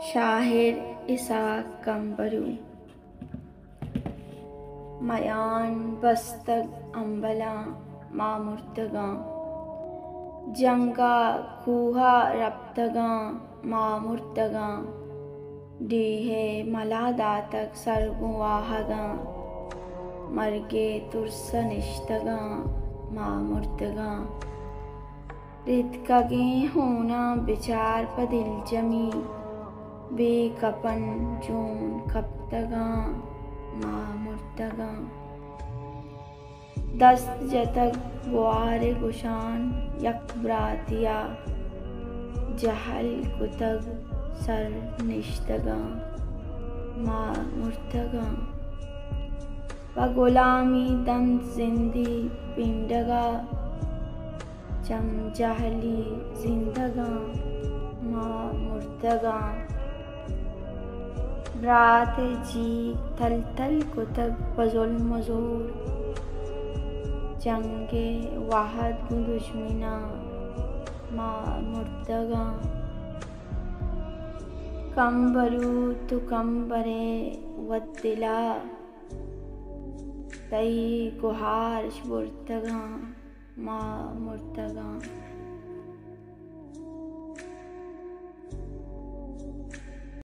Shahir Isaac कंबरू। मयान बस्तग अम्बला मामुर्तगा जंगा खूहा रब्तगा मामुर्तगा डीहे मलादातक सरगुवाहगा मर्गे तुर्सनिश्तगा मामुर्तगा रितकगे होना बिचार पदिल जमी बेकपन जून कप्तगा मामुर्तगा दस्त जतक बुआरे गुशान यकब्रातिया जहल कुतग सर निश्तगा मामुर्तगा व गुलामी दंत जिंदी पिंडगा चम जहली जिंदगा मामुर्तगा रात जी तल तल कुतब बजुल मजूर जंगे वाहद दुश्मना मामुर्तगा कंबरू तु कंबरे वद्दिला तई गुहार बुर्तगा मामुर्तगा।